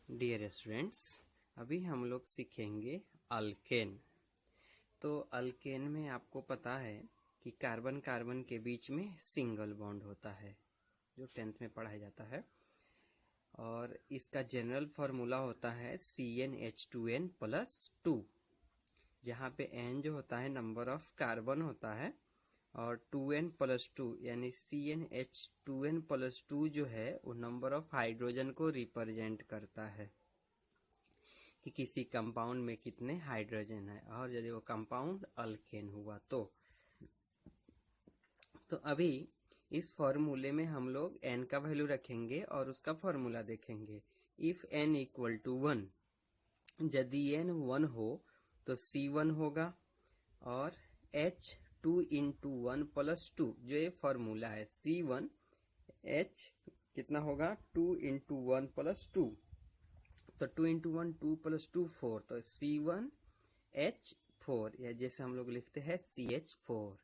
Dear students, अभी हम लोग सीखेंगे अल्केन। तो अल्केन में आपको पता है कि कार्बन कार्बन के बीच में सिंगल बॉन्ड होता है, जो 10th में पढ़ाया जाता है। और इसका जनरल फार्मूला होता है CnH2n+2, जहाँ पे n जो होता है नंबर ऑफ कार्बन होता है और 2n+2 यानी CnH2n+2 जो है वो नंबर ऑफ हाइड्रोजन को रिप्रेजेंट करता है कि किसी कंपाउंड में कितने हाइड्रोजन है, और यदि वो कंपाउंड अल्केन हुआ तो अभी इस फॉर्मूले में हम लोग n का वैल्यू रखेंगे और उसका फॉर्मूला देखेंगे। इफ n इक्वल टू 1, यदि n 1 हो तो C1 होगा, और H 2 इंटू 1+2 जो ये फॉर्मूला है C1 H कितना होगा 2 इंटू 1+2, तो 2 इंटू 1 2+2 4, तो C1H4 या जैसे हम लोग लिखते हैं CH4।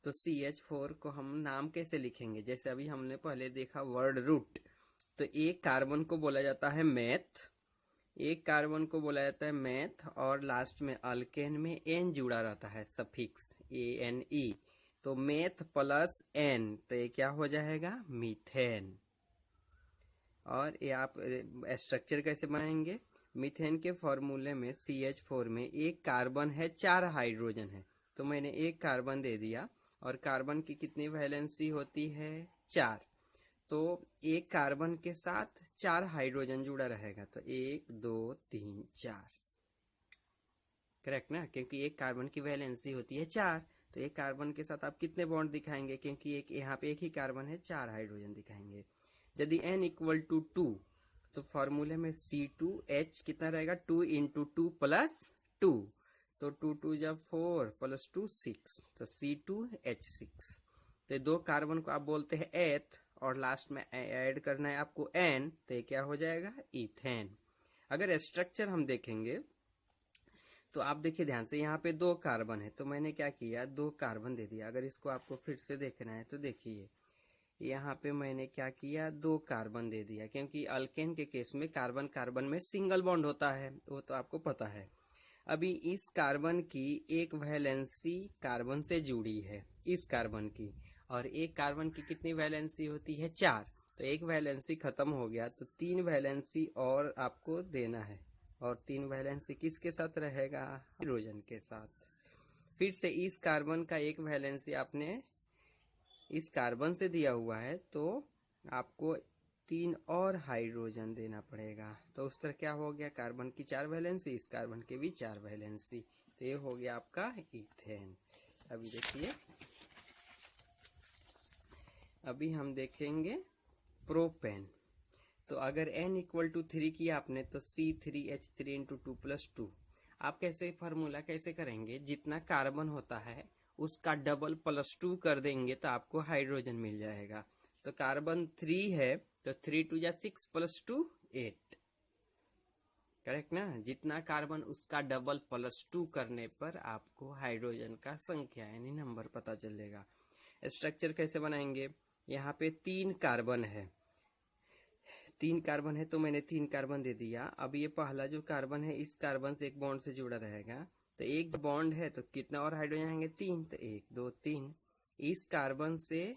तो CH4 को हम नाम कैसे लिखेंगे, जैसे अभी हमने पहले देखा वर्ड रूट। तो एक कार्बन को बोला जाता है मेथ, एक कार्बन को बोला जाता है मेथ, और लास्ट में अल्केन में एन जुड़ा रहता है, सफिक्स ANE। तो मेथ प्लस एन, तो ये क्या हो जाएगा मीथेन। और ये आप स्ट्रक्चर कैसे बनाएंगे, मीथेन के फॉर्मूले में CH4 में एक कार्बन है 4 हाइड्रोजन है, तो मैंने एक कार्बन दे दिया, और कार्बन की कितनी वैलेंसी होती है 4, तो एक कार्बन के साथ 4 हाइड्रोजन जुड़ा रहेगा, तो 1 2 3 4, करेक्ट ना, क्योंकि एक कार्बन की वैलेंसी होती है 4, तो एक कार्बन के साथ आप कितने बॉन्ड दिखाएंगे, क्योंकि एक यहाँ पे एक ही कार्बन है 4 हाइड्रोजन दिखाएंगे। यदि n इक्वल टू 2, तो फॉर्मूले में C2H कितना रहेगा 2 इंटू 2+2, तो 2 2 जब 4 + 2 6, तो C2H6। तो दो कार्बन को आप बोलते हैं एथ, और लास्ट में ऐड करना है आपको n, तो ये क्या हो जाएगा इथेन। अगर स्ट्रक्चर हम देखेंगे तो आप देखिए ध्यान से, यहाँ पे 2 कार्बन है, तो मैंने क्या किया 2 कार्बन दे दिया। अगर इसको आपको फिर से देखना है तो देखिए यहाँ पे मैंने क्या किया 2 कार्बन दे दिया, क्योंकि अल्केन के केस में कार्बन कार्बन में सिंगल बॉन्ड होता है, वो तो आपको पता है। अभी इस कार्बन की एक वैलेंसी कार्बन से जुड़ी है, इस कार्बन की, और एक कार्बन की कितनी वैलेंसी होती है 4, तो एक वैलेंसी खत्म हो गया, तो 3 वैलेंसी और आपको देना है, और 3 वैलेंसी किसके साथ रहेगा हाइड्रोजन के साथ। फिर से इस कार्बन का एक वैलेंसी आपने इस कार्बन से दिया हुआ है, तो आपको 3 और हाइड्रोजन देना पड़ेगा, तो उस तरह क्या हो गया कार्बन की 4 वैलेंसी, इस कार्बन के भी 4 वैलेंसी, तो ये हो गया आपका इथेन। अभी देखिए, अभी हम देखेंगे प्रोपेन। तो अगर n इक्वल टू 3 किया आपने, तो C3H3 इंटू 2+2। आप कैसे फार्मूला कैसे करेंगे, जितना कार्बन होता है उसका डबल +2 कर देंगे, तो आपको हाइड्रोजन मिल जाएगा। तो कार्बन 3 है, तो 3 2 जा 6 + 2 8, करेक्ट ना। जितना कार्बन उसका डबल +2 करने पर आपको हाइड्रोजन का संख्या यानी नंबर पता चलेगा। स्ट्रक्चर कैसे बनाएंगे, यहाँ पे 3 कार्बन है, 3 कार्बन है, तो मैंने 3 कार्बन दे दिया। अब ये पहला जो कार्बन है इस कार्बन से एक बॉन्ड से जुड़ा रहेगा, तो एक बॉन्ड है तो कितना और हाइड्रोजन आएंगे 3, तो 1 2 3। इस कार्बन से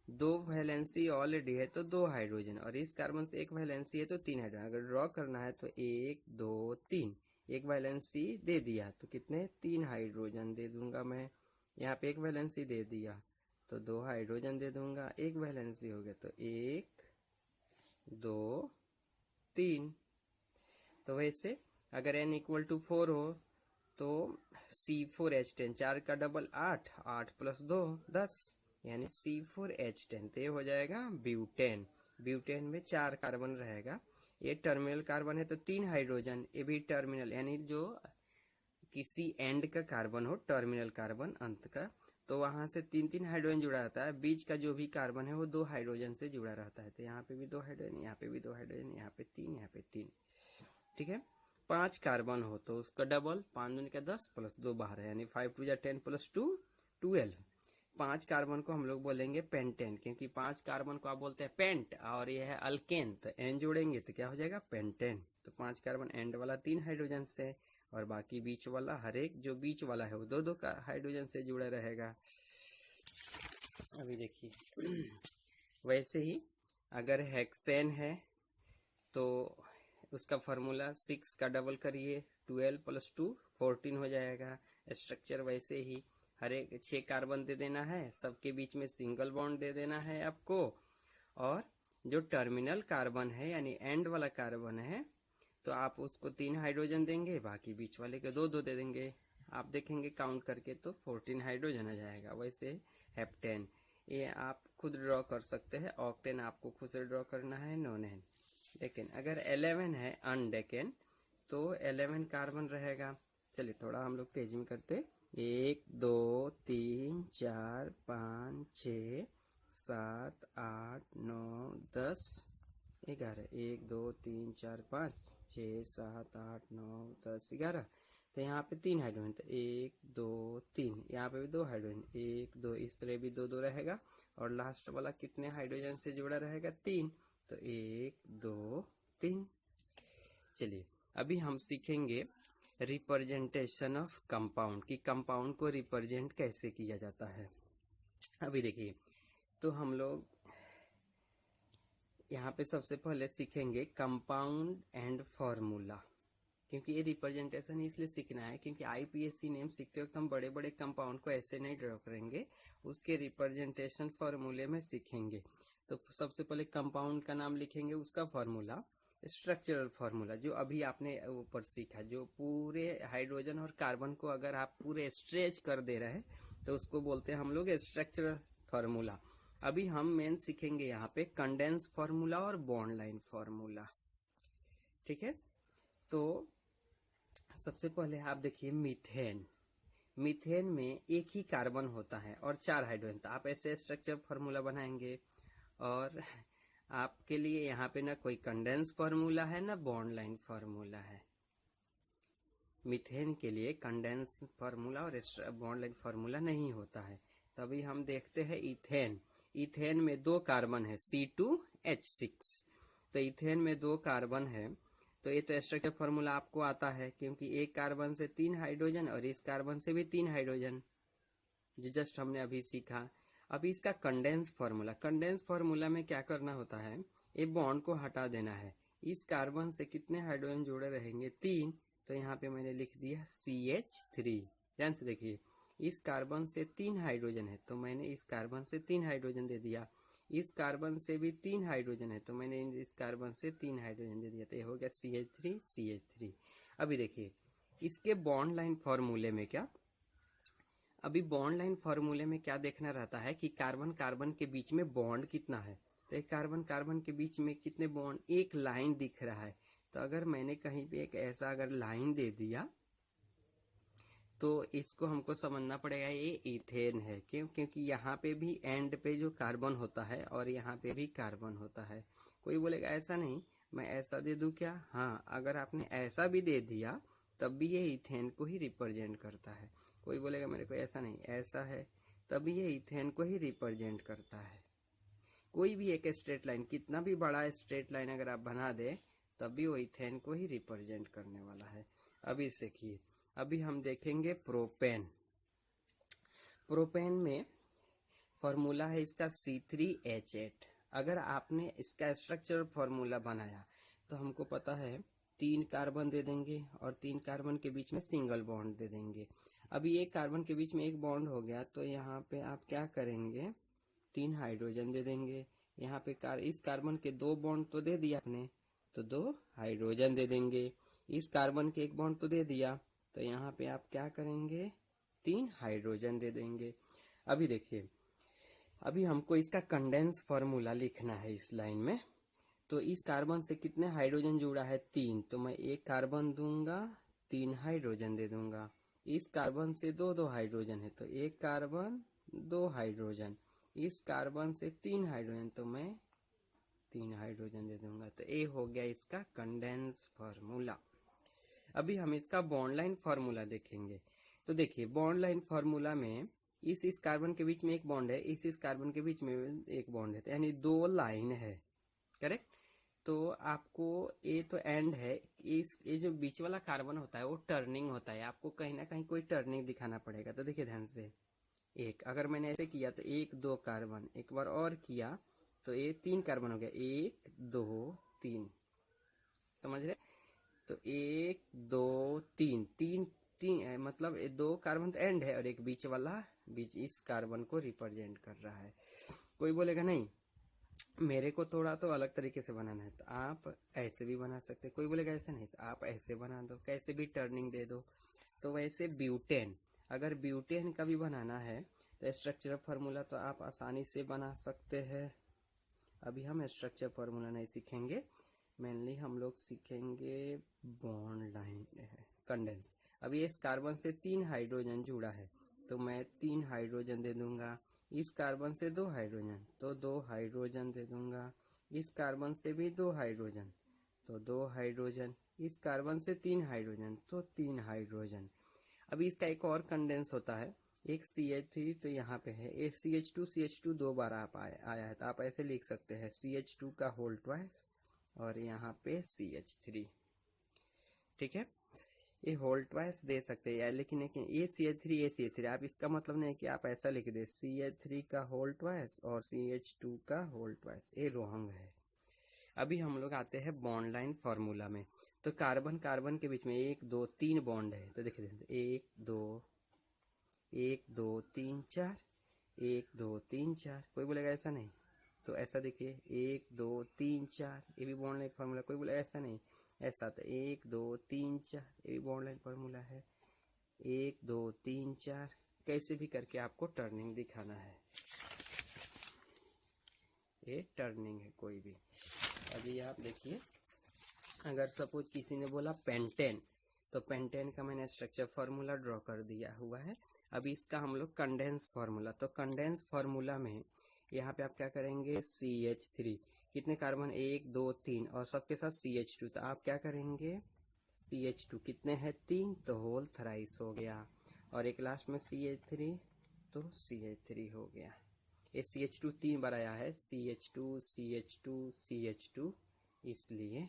2 वैलेंसी ऑलरेडी है, तो 2 हाइड्रोजन, और इस कार्बन से एक वैलेंसी है तो 3 हाइड्रोजन। अगर ड्रॉ करना है तो 1 2 3, एक वैलेंसी दे दिया तो कितने 3 हाइड्रोजन दे दूंगा मैं। यहाँ पे एक वैलेंसी दे दिया तो 2 हाइड्रोजन दे दूंगा, एक वैलेंसी हो गया तो 1 2 3। तो वैसे अगर n इक्वल टू 4 हो तो C4H10, 4 का डबल 8, 8 + 2 10, यानी C4H10, तो ये हो जाएगा ब्यूटेन। ब्यूटेन में 4 कार्बन रहेगा, ये टर्मिनल कार्बन है तो 3 हाइड्रोजन, ये भी टर्मिनल यानी जो किसी एंड का कार्बन हो, टर्मिनल कार्बन अंत का, तो वहां से 3 हाइड्रोजन जुड़ा रहता है। बीच का जो भी कार्बन है वो 2 हाइड्रोजन से जुड़ा रहता है, तो यहाँ पे भी 2 हाइड्रोजन, यहाँ पे भी 2 हाइड्रोजन, यहाँ पे 3, यहाँ पे 3, ठीक है। 5 कार्बन हो तो उसका डबल, 5 दूनी का 10 + 2 12, यानी 5 2 जा 10 + 2 12। 5 कार्बन को हम लोग बोलेंगे पेंटेन, क्योंकि 5 कार्बन को आप बोलते हैं पेंट और ये है अल्केन, तो एन जोड़ेंगे तो क्या हो जाएगा पेंटेन। तो 5 कार्बन एंड वाला 3 हाइड्रोजन से, और बाकी बीच वाला हर एक जो बीच वाला है वो 2-2 का हाइड्रोजन से जुड़ा रहेगा। अभी देखिए वैसे ही अगर हेक्सेन है तो उसका फॉर्मूला 6 का डबल करिए, 12 + 2 14 हो जाएगा। स्ट्रक्चर वैसे ही हर एक 6 कार्बन दे देना है, सबके बीच में सिंगल बॉन्ड दे देना है आपको, और जो टर्मिनल कार्बन है यानी एंड वाला कार्बन है तो आप उसको 3 हाइड्रोजन देंगे, बाकी बीच वाले के 2-2 दे देंगे। आप देखेंगे काउंट करके तो 14 हाइड्रोजन आ जाएगा। वैसे हेप्टेन ये आप खुद ड्रॉ कर सकते हैं, ऑक्टेन आपको खुद से ड्रॉ करना है, नोनेन। लेकिन अगर 11 है अनडेकेन तो 11 कार्बन रहेगा। चलिए थोड़ा हम लोग तेजी में करते, 1 2 3 4 5 6 7 8 9 10 11, 1 2 3 4 5 6 7 8 9 10 11। तो यहाँ पे 3 हाइड्रोजन, तो 1 2 3, यहाँ पे भी 2 हाइड्रोजन, 1 2, इस तरह भी 2-2 रहेगा, और लास्ट वाला कितने हाइड्रोजन से जुड़ा रहेगा 3, तो 1 2 3। चलिए अभी हम सीखेंगे रिप्रेजेंटेशन ऑफ कंपाउंड, कि कंपाउंड को रिप्रेजेंट कैसे किया जाता है। अभी देखिए तो हम लोग यहाँ पे सबसे पहले सीखेंगे कंपाउंड एंड फॉर्मूला, क्योंकि ये रिप्रेजेंटेशन इसलिए सीखना है क्योंकि आईपीएससी नेम सीखते वक्त हम बड़े बड़े कंपाउंड को ऐसे नहीं ड्रॉ करेंगे, उसके रिप्रेजेंटेशन फॉर्मूले में सीखेंगे। तो सबसे पहले कंपाउंड का नाम लिखेंगे, उसका फॉर्मूला स्ट्रक्चरल फॉर्मूला जो अभी आपने ऊपर सीखा, जो पूरे हाइड्रोजन और कार्बन को अगर आप पूरे स्ट्रेच कर दे रहे हैं तो उसको बोलते हैं हम लोग स्ट्रक्चरल फॉर्मूला। अभी हम मेन सीखेंगे यहाँ पे कंडेंस फॉर्मूला और बॉन्ड लाइन फॉर्मूला, ठीक है। तो सबसे पहले आप देखिए मीथेन, मीथेन में एक ही कार्बन होता है और 4 हाइड्रोजन, तो आप ऐसे स्ट्रक्चर फॉर्मूला बनाएंगे। और आपके लिए यहाँ पे ना कोई कंडेंस फॉर्मूला है ना बॉन्ड लाइन फॉर्मूला है। मीथेन के लिए कंडेंस फॉर्मूला और बॉन्ड लाइन फॉर्मूला नहीं होता है। तभी हम देखते हैं इथेन, इथेन में 2 कार्बन है C2H6, तो इथेन में 2 कार्बन है, तो ये तो स्ट्रक्चर फॉर्मूला आपको आता है क्योंकि एक कार्बन से 3 हाइड्रोजन और इस कार्बन से भी 3 हाइड्रोजन, जो जस्ट हमने अभी सीखा। अभी इसका कंडेंस फॉर्मूला, कंडेंस फॉर्मूला में क्या करना होता है, ये बॉन्ड को हटा देना है। इस कार्बन से कितने हाइड्रोजन जुड़े रहेंगे 3, तो यहाँ पे मैंने लिख दिया CH3। ध्यान से देखिए इस कार्बन से 3 हाइड्रोजन है तो मैंने इस कार्बन से 3 हाइड्रोजन दे दिया, इस कार्बन से भी 3 हाइड्रोजन है तो मैंने इस कार्बन से 3 हाइड्रोजन दे दिया, तो ये हो गया CH3। अभी देखिए इसके बॉन्ड लाइन फॉर्मूले में क्या, अभी बॉन्ड लाइन फॉर्मूले में क्या देखना रहता है कि कार्बन कार्बन के बीच में बॉन्ड कितना है, तो एक कार्बन कार्बन के बीच में कितने बॉन्ड, एक लाइन दिख रहा है। तो अगर मैंने कहीं पे एक ऐसा अगर लाइन दे दिया तो इसको हमको समझना पड़ेगा ये इथेन है, क्यों, क्योंकि यहाँ पे भी एंड पे जो कार्बन होता है और यहाँ पे भी कार्बन होता है। कोई बोलेगा ऐसा नहीं, मैं ऐसा दे दूं क्या, हाँ अगर आपने ऐसा भी दे दिया तब भी ये इथेन को ही रिप्रेजेंट करता है। कोई बोलेगा मेरे को ऐसा नहीं, ऐसा है तभी ये इथेन को ही रिप्रेजेंट करता है। कोई भी एक स्ट्रेट लाइन, कितना भी बड़ा स्ट्रेट लाइन अगर आप बना दे तब भी वो इथेन को ही रिप्रेजेंट करने वाला है। अभी देखिए अभी हम देखेंगे प्रोपेन, प्रोपेन में फॉर्मूला है इसका C3H8। अगर आपने इसका स्ट्रक्चर फॉर्मूला बनाया तो हमको पता है 3 कार्बन दे देंगे और 3 कार्बन के बीच में सिंगल बॉन्ड दे देंगे। अभी एक कार्बन के बीच में एक बॉन्ड हो गया तो यहाँ पे आप क्या करेंगे, 3 हाइड्रोजन दे देंगे। यहाँ पे इस कार्बन के 2 बॉन्ड तो दे दिया आपने, तो 2 हाइड्रोजन दे देंगे। इस कार्बन के 1 बॉन्ड तो दे दिया, तो यहाँ पे आप क्या करेंगे, 3 हाइड्रोजन दे देंगे। अभी देखिए अभी हमको इसका कंडेंस फॉर्मूला लिखना है इस लाइन में। तो इस कार्बन से कितने हाइड्रोजन जुड़ा है 3, तो मैं 1 कार्बन दूंगा 3 हाइड्रोजन दे दूंगा। इस कार्बन से 2 हाइड्रोजन है तो 1 कार्बन 2 हाइड्रोजन, इस कार्बन से 3 हाइड्रोजन तो मैं 3 हाइड्रोजन दे दूंगा। तो ये हो गया इसका कंडेंस फॉर्मूला। अभी हम इसका बॉन्ड लाइन फॉर्मूला देखेंगे। तो देखिए बॉन्ड लाइन फॉर्मूला में इस कार्बन के बीच में एक बॉन्ड है, इस कार्बन के बीच में एक बॉन्ड है, तो यानी 2 लाइन है। करेक्ट। तो आपको ये तो एंड है, ये जो बीच वाला कार्बन होता है वो टर्निंग होता है, आपको कहीं ना कहीं कोई टर्निंग दिखाना पड़ेगा। तो देखिए ध्यान से, एक अगर मैंने ऐसे किया तो 1 2 कार्बन, एक बार और किया तो ये 3 कार्बन हो गया, 1 2 3, समझ रहे। तो 1 2 3 3 3 मतलब 2 कार्बन तो एंड है और एक बीच वाला, बीच इस कार्बन को रिप्रेजेंट कर रहा है। कोई बोलेगा नहीं मेरे को थोड़ा तो अलग तरीके से बनाना है, तो आप ऐसे भी बना सकते। कोई बोलेगा ऐसे नहीं, तो आप ऐसे बना दो, कैसे भी टर्निंग दे दो। तो वैसे ब्यूटेन, अगर ब्यूटेन का भी बनाना है तो स्ट्रक्चर फार्मूला तो आप आसानी से बना सकते हैं। अभी हम स्ट्रक्चर फार्मूला नहीं सीखेंगे, मेनली हम लोग सीखेंगे बॉन्ड लाइन कंडेंस। अभी इस कार्बन से 3 हाइड्रोजन जुड़ा है, तो मैं 3 हाइड्रोजन दे दूंगा। इस कार्बन से 2 हाइड्रोजन, तो 2 हाइड्रोजन दे दूंगा। इस कार्बन से भी 2 हाइड्रोजन, तो 2 हाइड्रोजन। इस कार्बन से 3 हाइड्रोजन, तो 3 हाइड्रोजन। अभी इसका एक और कंडेंस होता है, एक CH3 तो यहाँ पे है, एक CH2 2 बार आप आया है, तो आप ऐसे लिख सकते हैं CH2 का होल ट्वाइस और यहाँ पे CH3। ठीक है, ये होल ट्वाइस दे सकते हैं, लेकिन ये CH3 आप इसका मतलब नहीं कि आप ऐसा लिख दे CH3 का होल ट्वाइस और CH2 का होल ट्वाइस, ये रॉन्ग है। अभी हम लोग आते हैं बॉन्ड लाइन फॉर्मूला में। तो कार्बन कार्बन के बीच में 1 2 3 बॉन्ड है, तो देखिए 1 2 1 2 3 4 1 2 3 4। कोई बोलेगा ऐसा नहीं, तो ऐसा देखिए 1 2 3 4, ये भी बॉन्ड लाइन फॉर्मूला। कोई बोले ऐसा नहीं, ऐसा तो 1 2 3 4, ये भी बॉन्ड लाइन फॉर्मूला है। 1 2 3 4, कैसे भी करके आपको टर्निंग दिखाना है, ये टर्निंग है कोई भी। अभी आप देखिए, अगर सपोज किसी ने बोला पेंटेन, तो पेंटेन का मैंने स्ट्रक्चर फार्मूला ड्रॉ कर दिया हुआ है। अभी इसका हम लोग कंडेंस फार्मूला, तो कंडेंस फार्मूला में यहाँ पे आप क्या करेंगे CH3, कितने कार्बन 1 2 3 और सबके साथ CH2, तो आप क्या करेंगे CH2 कितने हैं 3, तो होल थराइस हो गया, और एक लास्ट में CH3, तो CH3 हो गया। ये CH2 3 बार आया है, CH2 CH2 CH2, इसलिए।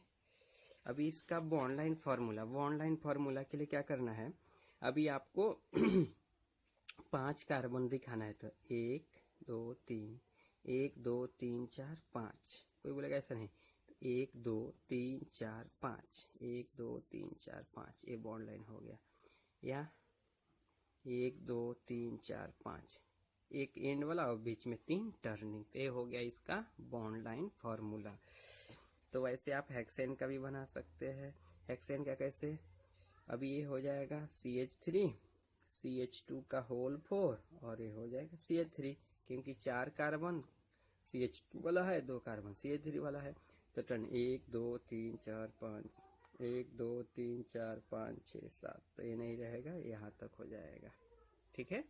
अभी इसका bond line formula, bond line formula के लिए क्या करना है, अभी आपको 5 कार्बन दिखाना है, तो 1 2 3 1 2 3 4 5। कोई बोलेगा ऐसा नहीं, 1 2 3 4 5 1 2 3 4 5, ये बॉन्ड लाइन हो गया। या 1 2 3 4 5, एक एंड वाला और बीच में 3 टर्निंग, ये हो गया इसका बॉन्ड लाइन फार्मूला। तो वैसे आप हेक्सेन का भी बना सकते हैं। हेक्सेन का कैसे, अभी ये हो जाएगा CH3 CH2 का होल 4 और ये हो जाएगा CH3, क्योंकि 4 कार्बन CH2 वाला है, 2 कार्बन CH3 वाला है। तो टर्न 1 2 3 4 5 1 2 3 4 5 6 7, तो ये नहीं रहेगा, यहाँ तक हो जाएगा। ठीक है,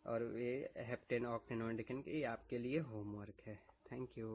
और ये हेप्टेन ऑक्टेन और डिकेन के आपके लिए होमवर्क है। Thank you.